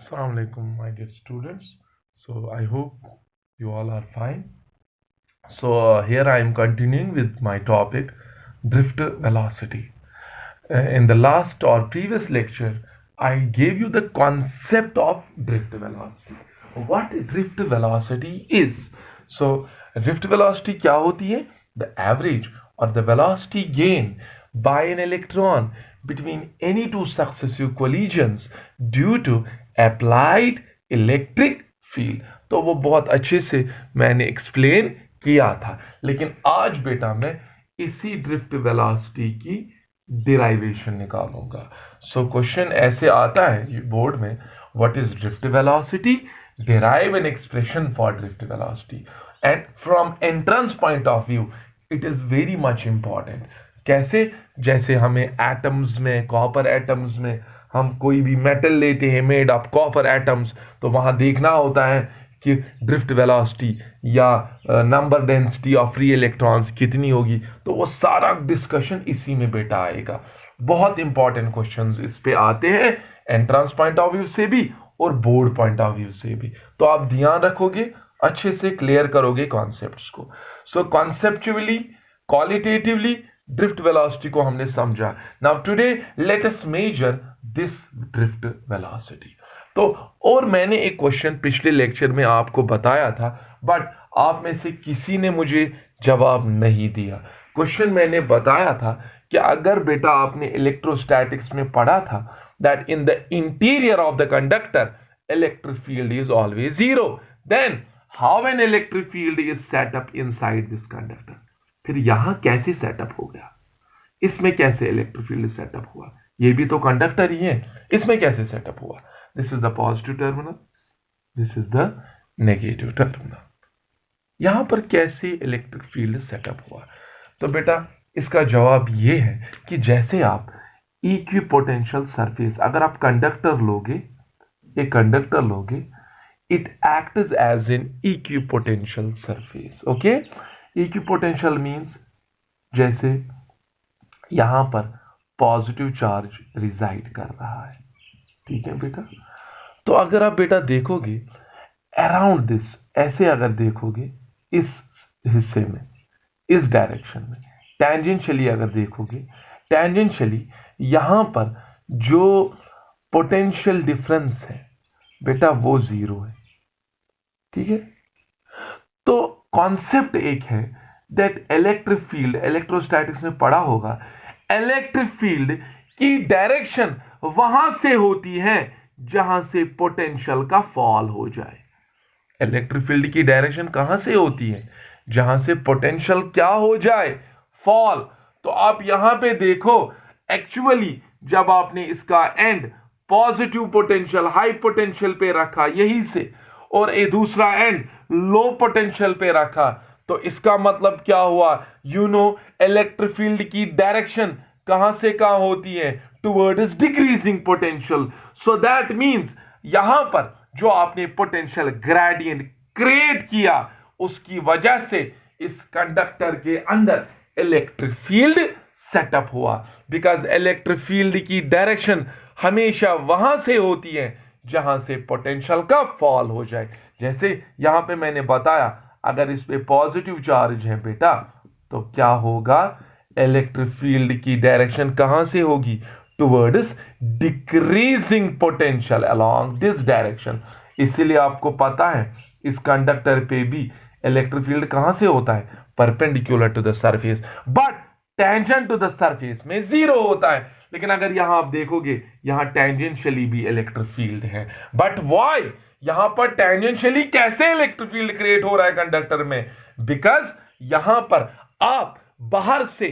Assalamu alaikum, my dear students. So I hope you all are fine. So here I am continuing with my topic, drift velocity. In the last or previous lecture, I gave you the concept of drift velocity. What drift velocity is? So drift velocity क्या होती है? The average or the velocity gain by an electron between any two successive collisions due to applied electric field. तो वो बहुत अच्छे से मैंने explain किया था, लेकिन आज बेटा मैं इसी ड्रिफ्ट वेलोसिटी की डिराइवेशन निकालूंगा. सो क्वेश्चन ऐसे आता है बोर्ड में, what is drift velocity, derive an expression for drift velocity, and from entrance point of view it is very much important. कैसे? जैसे हमें एटम्स में, कॉपर एटम्स में हम कोई भी मेटल लेते हैं मेड ऑफ कॉपर एटम्स, तो वहां देखना होता है कि ड्रिफ्ट वेलोसिटी या number density of free electrons कितनी होगी. तो वो सारा डिस्कशन इसी में बेटा आएगा. बहुत इंपॉर्टेंट क्वेश्चंस इस पे आते हैं, एंट्रेंस पॉइंट ऑफ व्यू से भी और बोर्ड पॉइंट ऑफ व्यू से भी. तो आप ध्यान रखोगे, अच्छे से क्लियर करोगे कॉन्सेप्ट्स को. सो कॉन्सेप्चुअली, क्वालिटेटिवली ड्रिफ्ट वेलोसिटी को हमने समझा. Now today let us measure this drift velocity. तो और मैंने एक क्वेश्चन पिछले लेक्चर में आपको बताया था, बट आप में से किसी ने मुझे जवाब नहीं दिया. क्वेश्चन मैंने बताया था कि अगर बेटा आपने इलेक्ट्रोस्टैटिक्स में पढ़ा था that in the interior of the conductor electric field is always zero, then how an electric field is set up inside this conductor. फिर यहां कैसे सेटअप हो गया, इसमें कैसे इलेक्ट्रिक फील्ड सेटअप हुआ, ये भी तो कंडक्टर ही है, इसमें कैसे सेटअप हुआ. This is the positive terminal, this is the negative terminal. यहां पर कैसे इलेक्ट्रिक फील्ड सेटअप हुआ. तो बेटा इसका जवाब ये है कि जैसे आप इक्विपोटेंशियल सरफेस, अगर आप कंडक्टर लोगे, एक कंडक्टर लोगे, it acts as an equipotential surface. Okay, equipotential means जैसे यहां पर पॉजिटिव चार्ज रिजाइड कर रहा है. ठीक है बेटा. तो अगर आप बेटा देखोगे अराउंड दिस, ऐसे अगर देखोगे इस हिस्से में, इस डायरेक्शन में, टेंजेंशियली अगर देखोगे, टेंजेंशियली यहां पर जो पोटेंशियल डिफरेंस है बेटा वो जीरो है. ठीक है. तो कॉन्सेप्ट एक है दैट इलेक्ट्रिक फील्ड, इलेक्ट्रोस्टैटिक्स में पढ़ा होगा, इलेक्ट्रिक फील्ड की डायरेक्शन वहां से होती है जहां से पोटेंशियल का फॉल हो जाए. इलेक्ट्रिक फील्ड की डायरेक्शन कहां से होती है, जहां से पोटेंशियल क्या हो जाए, फॉल. तो आप यहां पे देखो, एक्चुअली जब आपने इसका and positive potential, high potential पे रखा यहीं से, और ये दूसरा एंड लो पोटेंशियल पे रखा, तो इसका मतलब क्या हुआ, यू नो इलेक्ट्रिक फील्ड की डायरेक्शन कहां से कहां होती है, towards decreasing potential. So that means यहां पर जो आपने पोटेंशियल ग्रेडियंट क्रिएट किया, उसकी वजह से इस कंडक्टर के अंदर इलेक्ट्रिक फील्ड सेटअप हुआ. बिकॉज इलेक्ट्रिक फील्ड की डायरेक्शन हमेशा वहां से होती है जहां से पोटेंशियल का फॉल हो जाए. जैसे यहां पे मैंने बताया, अगर इस पे पॉजिटिव चार्ज है बेटा, तो क्या होगा, इलेक्ट्रिक फील्ड की डायरेक्शन कहां से होगी, towards decreasing potential along this direction. इसीलिए आपको पता है इस कंडक्टर पे भी इलेक्ट्रिक फील्ड कहां से होता है, perpendicular to the surface, but tangent to the surface में जीरो होता है. लेकिन अगर यहां आप देखोगे, यहां टेंजेंशियली भी इलेक्ट्रिक फील्ड है. बट व्हाई, यहां पर टेंजेंशियली कैसे इलेक्ट्रिक फील्ड क्रिएट हो रहा है कंडक्टर में, बिकॉज यहां पर आप बाहर से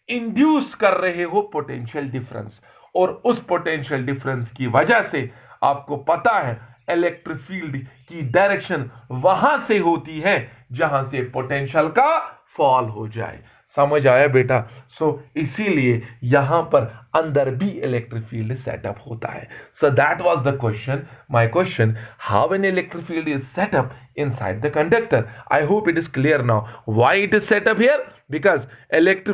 इंड्यूस कर रहे हो पोटेंशियल डिफरेंस, और उस पोटेंशियल डिफरेंस की वजह से आपको पता है इलेक्ट्रिक फील्ड की डायरेक्शन वहां से होती है जहां से पोटेंशियल का फॉल हो जाए. समझ आया बेटा. सो इसीलिए यहां पर अंदर भी इलेक्ट्रिक फील्ड सेटअप होता है. So that was the question, my question, how an electric field is setup inside the conductor. I hope it is clear now. Why it is setup here, because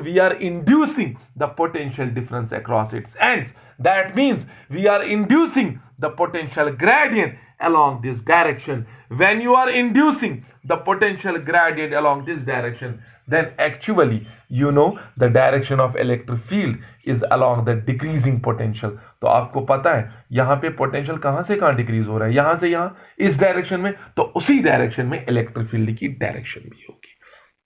we are inducing the potential difference across its ends. That means we are inducing the potential gradient along this direction. When you are inducing the potential gradient along this direction, then actually the direction of electric field is along the decreasing potential. तो आपको पता है यहां पे potential कहां से कहां decrease हो रहा है, यहां से यहां इस डायरेक्शन में, तो उसी डायरेक्शन में इलेक्ट्रिक फील्ड की डायरेक्शन भी होगी.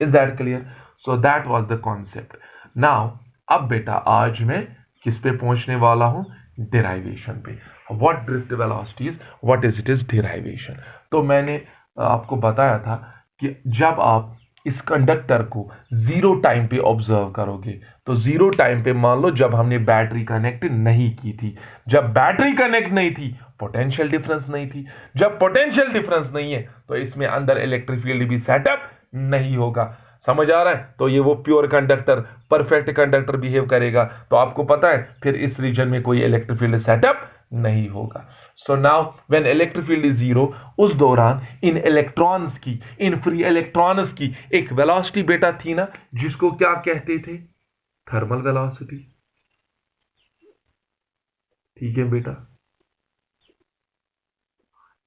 Is that clear? So that was the concept. Now अब बेटा आज मैं किस पे पहुंचने वाला हूं? डेराइवेशन पे. What drift velocity is, what is it is derivation. तो मैंने आपको बताया था कि जब आप इस कंडक्टर को जीरो टाइम पे ऑब्जर्व करोगे, तो जीरो टाइम पे मान लो जब हमने बैटरी कनेक्ट नहीं की थी, जब बैटरी कनेक्ट नहीं थी पोटेंशियल डिफरेंस नहीं थी. जब पोटेंशियल डिफरेंस नहीं है तो इसमें अंदर इलेक्ट्रिक फील्ड भी सेटअप नहीं होगा. समझ आ रहा है? तो ये वो pure conductor, perfect conductor behave करेगा. तो आपको पता है फिर इस रीजन में कोई इलेक्ट्रिक फील्ड सेटअप नहीं होगा. So now when electric field is zero, उस दौरान इन इलेक्ट्रॉन्स की, इन फ्री इलेक्ट्रॉन्स की एक वेलोसिटी बेटा थी ना, जिसको क्या कहते थे? Thermal velocity. ठीक है बेटा.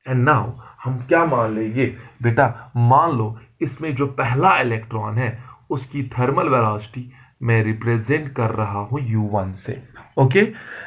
एंड नाउ हम क्या मान लेंगे बेटा? मान लो इसमें जो पहला इलेक्ट्रॉन है उसकी थर्मल वेलोसिटी मैं रिप्रेजेंट कर रहा हूं U1 से. Okay.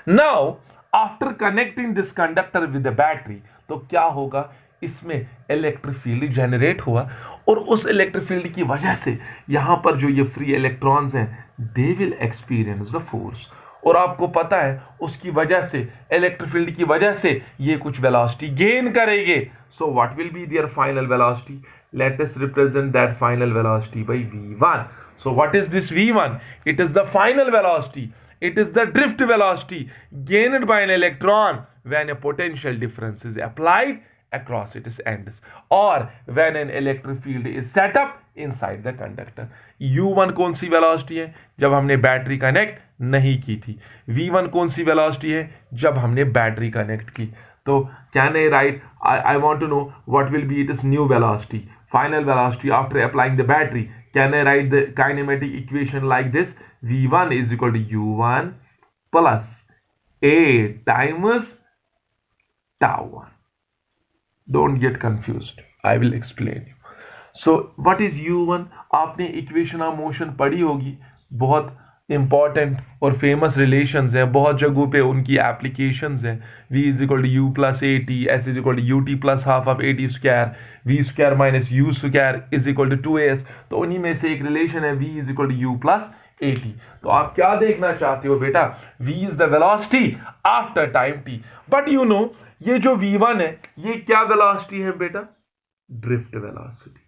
Now after connecting this conductor with the battery, तो क्या होगा? इसमें इलेक्ट्रिक फील्ड जनरेट हुआ और उस इलेक्ट्रिक फील्ड की वजह से यहां पर जो ये फ्री इलेक्ट्रॉन्स हैं they will experience the force. और आपको पता है उसकी वजह से, इलेक्ट्रिक फील्ड की वजह से ये कुछ वेलोसिटी गेन करेंगे. So what will be there final velocity? Let us represent that final velocity bye V1. So what is this V1? It is the final velocity. It is the drift velocity gained by an electron when a potential difference is applied across its ends, or when an electric field is set up inside the conductor. U1 कौन सी velocity है? जब हमने battery connect नहीं की थी. V1 कौन सी velocity है? जब हमने बैटरी कनेक्ट की. तो can I write? I want to know what will be its new velocity, final velocity after applying the battery. Can I write the kinematic equation like this? V1 is equal to U1 plus A times tau1. Don't get confused. I will explain you. So what is U1? आपने equation of motion पढ़ी होगी. बहुत important और famous relations हैं, बहुत जगहों पे उनकी एप्लीकेशंस हैं. V is equal to U plus a t, S is equal to u t plus half of a t square, V square minus u square is equal to 2AS. तो उन्हीं में से एक रिलेशन है V is equal to U plus a t. तो आप क्या देखना चाहते हो बेटा? V is the velocity after time t. But ये जो V1 है ये क्या वेलोसिटी है बेटा? Drift velocity.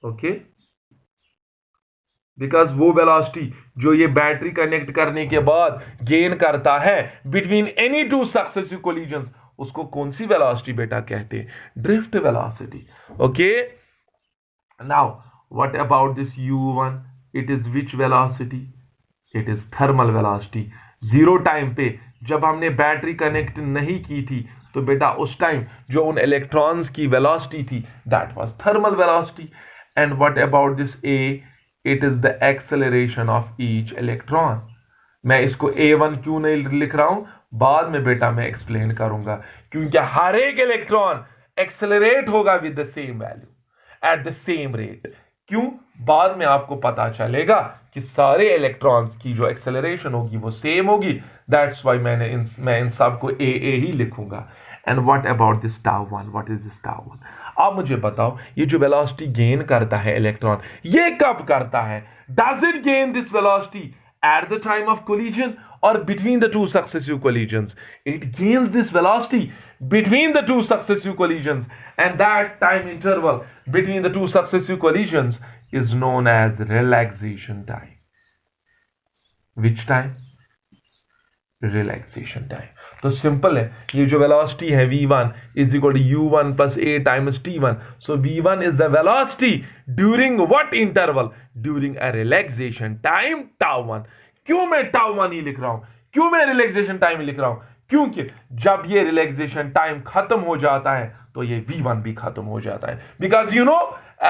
ओके. बिकॉज वो वेलोसिटी जो ये बैटरी कनेक्ट करने के बाद गेन करता है between any two successive collisions, उसको कौन सी वेलोसिटी बेटा कहते हैं? Drift velocity. Okay. Now what about this U1? It is which velocity? It is thermal velocity. Zero time पे जब हमने बैटरी कनेक्ट नहीं की थी तो बेटा उस टाइम जो उन इलेक्ट्रॉन्स की वेलोसिटी थी that was thermal velocity. And what about this A? It is the acceleration of each electron. मैं इसको A1 क्यों नहीं लिख रहा हूं? बाद में बेटा मैं एक्सप्लेन करूंगा. क्योंकि हर एक इलेक्ट्रॉन एक्सेलरेट होगा with the same value at the same rate. क्यों? बाद में आपको पता चलेगा कि सारे इलेक्ट्रॉन्स की जो एक्सेलरेशन होगी वो सेम होगी. दैट्स व्हाई मैं इन सब को AA ही लिखूंगा. And what about this tau1? What is this tau1? आप मुझे बताओ ये जो वेलोसिटी गेन करता है इलेक्ट्रॉन, ये कब करता है? Does it gain this velocity at the time of collision or between the two successive collisions? It gains this velocity between the two successive collisions, and that time interval between the two successive collisions is known as relaxation time. Which time? Relaxation time. तो simple है, ये जो velocity है V1 is equal to U1 plus A times T1. So V1 is the velocity during what interval? During a relaxation time tau1. क्यों मैं tau1 ही लिख रहा हूं? क्यों मैं रिलैक्सेशन टाइम लिख रहा हूं? क्योंकि जब ये रिलैक्सेशन टाइम खत्म हो जाता है तो ये V1 भी खत्म हो जाता है. Because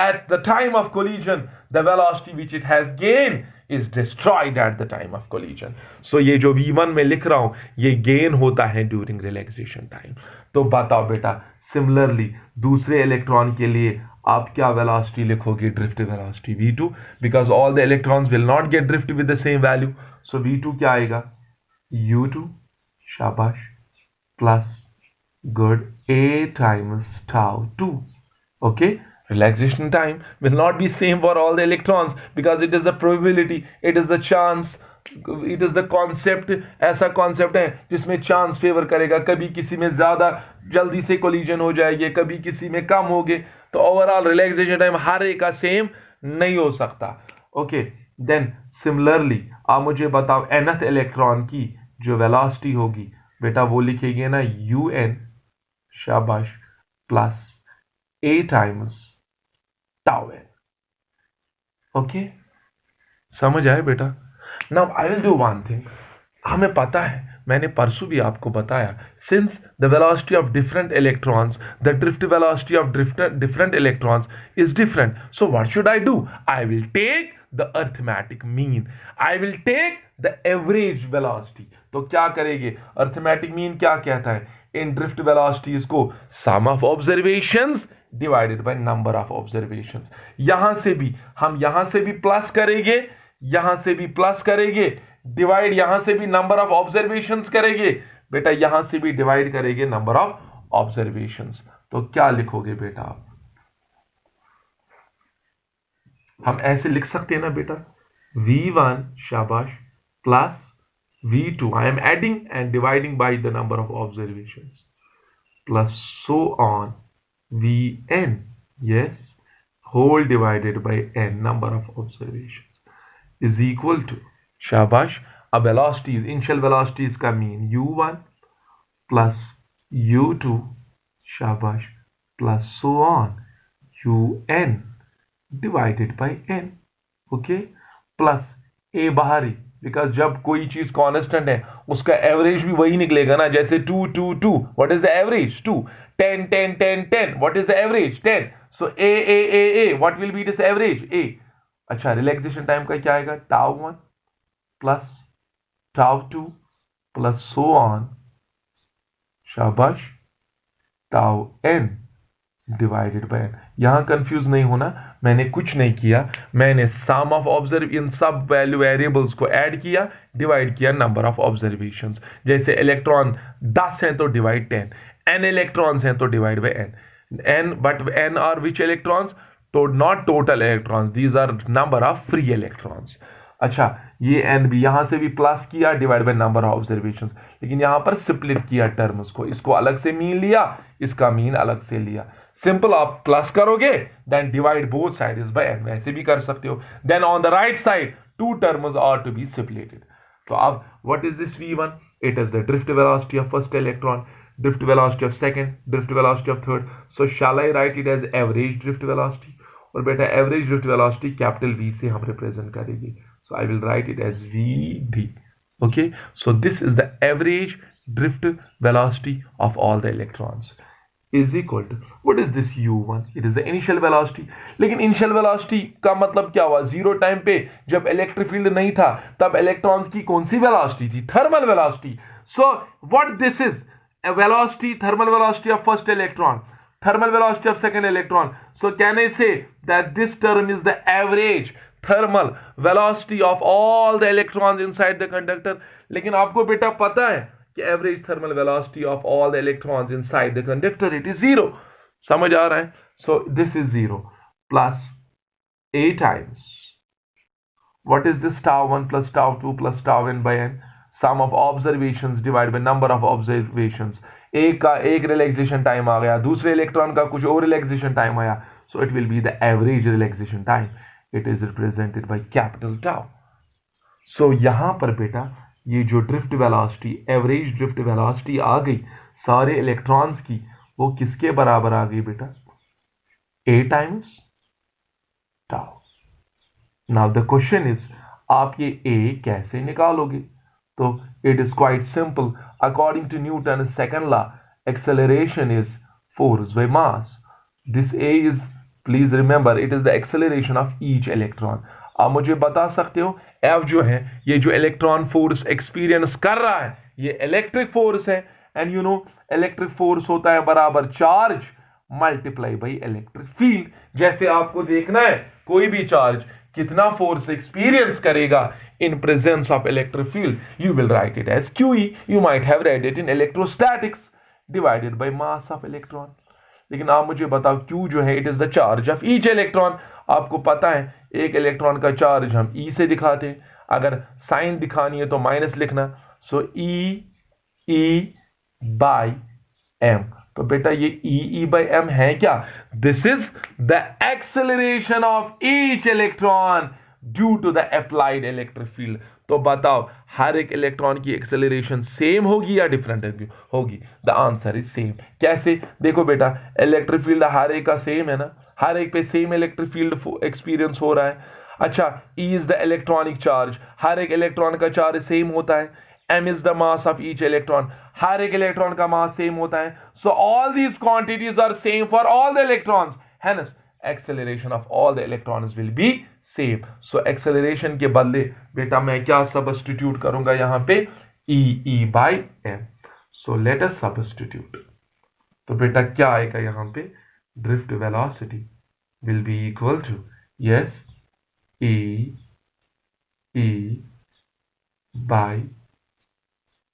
at the time of collision the velocity which it has gained is destroyed at the time of collision. So ये जो v1 में लिख रहा हूं ये गेन होता है ड्यूरिंग रिलैक्सेशन टाइम. तो बताओ बेटा सिमिलरली दूसरे इलेक्ट्रॉन के लिए आप क्या वेलोसिटी लिखोगे? Drift velocity v2, because all the electrons will not gate drift with the same value. So v2 क्या आएगा? u2 शाबाश plus good a times tau 2. Okay, relaxation time will not be same for all the electrons because it is the probability, it is the chance, it is the concept. ऐसा concept है जिसमें chance favor करेगा. कभी किसी में ज्यादा जल्दी से collision हो जाएगी, कभी किसी में कम होगे. तो overall relaxation time हर एक का same नहीं हो सकता. Okay, then similarly आप मुझे बताओ nth इलेक्ट्रॉन की जो वेलोसिटी होगी बेटा वो लिखेंगे ना un शाबाश plus a times tau n. Okay समझ आए बेटा? Now I will do one thing. हमें पता है, मैंने परसों भी आपको बताया, since the velocity of different electrons the drift velocity of different electrons is different. So what should I do? I will take the arithmetic mean, I will take the average velocity. तो क्या करेंगे? Arithmetic mean क्या कहता है? इन drift velocities को sum of observations divided by number of observations. यहां से भी हम यहां से भी प्लस करेंगे, यहां से भी प्लस करेंगे, डिवाइड यहां से भी नंबर ऑफ ऑब्जर्वेशंस करेंगे बेटा, यहां से भी डिवाइड करेंगे नंबर ऑफ ऑब्जर्वेशंस. तो क्या लिखोगे बेटा आप? हम ऐसे लिख सकते हैं ना बेटा, v1 शाबाश plus v2, I am adding and dividing by the number of observations, plus so on vn, yes, whole divided by n number of observations is equal to शाबाश. अब velocities, initial velocities का mean u1 plus u2 शाबाश plus so on un divided by n. Okay, plus a बाहरी, because जब कोई चीज constant है उसका एवरेज भी वही निकलेगा ना. जैसे 2 2 2, what is the average? 2. 10 10 10 10, what is the average? 10. So a what will be this average? a. अच्छा, रिलैक्सेशन टाइम का क्या आएगा? tau 1 plus tau 2 plus so on शाबाश tau n divided by n. यहां कंफ्यूज नहीं होना, मैंने कुछ नहीं किया, मैंने सम ऑफ ऑब्जर्व इन सब वैल्यू वेरिएबल्स को ऐड किया, डिवाइड किया नंबर ऑफ ऑब्जर्वेशंस. जैसे इलेक्ट्रॉन 10 हैं तो डिवाइड 10, n इलेक्ट्रॉन्स हैं तो divide by n. n but n are which electrons? तो not total electrons, these are number of free electrons. अच्छा, ये n भी यहां से भी प्लस किया, divide by number of observations, लेकिन यहां पर स्प्लिट किया टर्म्स को, इसको अलग से मीन लिया, इसका मीन अलग से लिया. सिंपल, आप प्लस करोगे then divide both sides by n, वैसे भी कर सकते हो. Then on the right side two terms are to be separated. तो अब what is this v1? It is the drift velocity of first electron, drift velocity of second, drift velocity of third. So shall I write it as average drift velocity? और बेटा average drift velocity capital V से हम represent करेंगे. So I will write it as Vd. Okay, so this is the average drift velocity of all the electrons is equal to, what is this u1? It is the initial velocity. लेकिन initial velocity का मतलब क्या हुआ? Zero time पे जब electric field नहीं था तब इलेक्ट्रॉन्स की कौन सी वेलोसिटी थी? Thermal velocity. So what this is? A velocity, thermal velocity of first electron, thermal velocity of second electron. So can I say that this term is the average thermal velocity of all the electrons inside the conductor? लेकिन आपको बेटा पता है कि average thermal velocity of all the electrons inside the conductor, it is 0. समझ आ रहा है? So this is 0 plus a times, what is this? tau 1 plus tau 2 plus tau n by n, sum of observations divided by number of observations. एक का एक relaxation time आ गया, दूसरे electron का कुछ और रिलैक्सेशन टाइम आया, so it will be the average relaxation time. It is represented by capital tau. So यहां पर बेटा ये जो drift velocity, average drift velocity आ गई सारे इलेक्ट्रॉन्स की, वो किसके बराबर आ गई बेटा? a times tau. Now the question is, आप ये a कैसे निकालोगे? तो it is quite simple. According to Newton's second law, acceleration is force by mass. This a is, please remember, it is the acceleration of each electron. आप मुझे बता सकते हो F जो है ये जो इलेक्ट्रॉन फोर्स एक्सपीरियंस कर रहा है ये इलेक्ट्रिक फोर्स है, and you know electric force होता है बराबर charge multiply by electric field. जैसे आपको देखना है कोई भी चार्ज कितना फोर्स एक्सपीरियंस करेगा in presence of electric field, you will write it as QE. You might have read it in electrostatics, divided by mass of electron. लेकिन आप मुझे बताओ Q जो है it is the charge of each electron. आपको पता है एक इलेक्ट्रॉन का चार्ज हम E से दिखाते हैं, अगर साइन दिखानी है तो माइनस लिखना, सो E बाई M। तो बेटा ये E बाई M है क्या? This is the acceleration of each electron due to the applied electric field. तो बताओ हर एक इलेक्ट्रॉन की एक्सेलरेशन सेम होगी या डिफरेंट होगी? The answer is same. कैसे? देखो बेटा इलेक्ट्रिक फील्ड हर एक का सेम है ना, हर एक पे सेम इलेक्ट्रिक फील्ड एक्सपीरियंस हो रहा है। अच्छा, E is the electronic charge, हर एक इलेक्ट्रॉन का चार्ज सेम होता है। M is the mass of each electron, हर एक इलेक्ट्रॉन का मास सेम होता है। So all these quantities are same for all the electrons, hence acceleration of all the electrons will be same. So acceleration के बदले बेटा मैं क्या substitute करूंगा यहां पे? E by M. So let us substitute. तो बेटा क्या आएगा यहां पे? Drift velocity will be equal to, yes, E by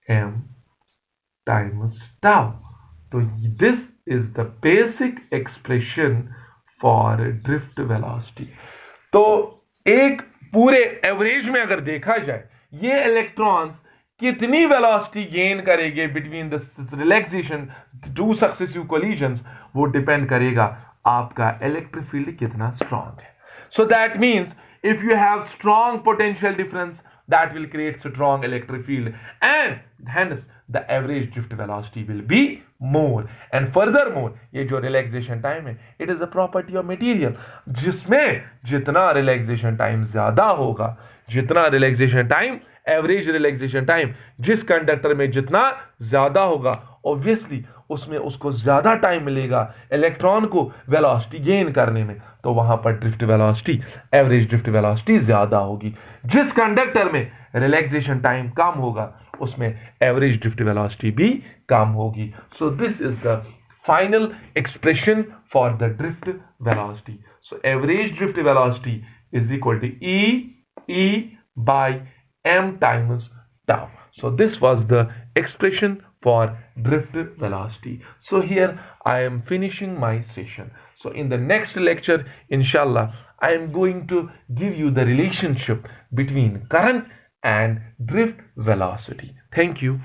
M times tau. तो this is the basic expression for drift velocity. तो एक पूरे एवरेज में अगर देखा जाए ये इलेक्ट्रॉन्स कितनी वेलोसिटी गेन करेंगे between the relaxation two successive collisions, वो डिपेंड करेगा आपका इलेक्ट्रिक फील्ड कितना स्ट्रांग है। So that means if you have strong potential difference that will create strong electric field, and hence the average drift velocity will be more. And furthermore ये जो relaxation time है it is a property of material, जिसमें जितना relaxation time ज्यादा होगा, जितना relaxation time average relaxation time जिस conductor में जितना ज्यादा होगा ऑब्वियसली उसमें उसको ज्यादा टाइम मिलेगा इलेक्ट्रॉन को वेलोसिटी गेन करने में, तो वहां पर drift velocity average drift velocity ज्यादा होगी। जिस कंडक्टर में रिलैक्सेशन टाइम कम होगा उसमें एवरेज ड्रिफ्ट वेलोसिटी भी कम होगी। So this is the final expression for the drift velocity. So average drift velocity is equal to E by M times tau. So this was the expression for drift velocity. So here I am finishing my session. So in the next lecture, inshallah, I am going to give you the relationship between current and drift velocity. Thank you.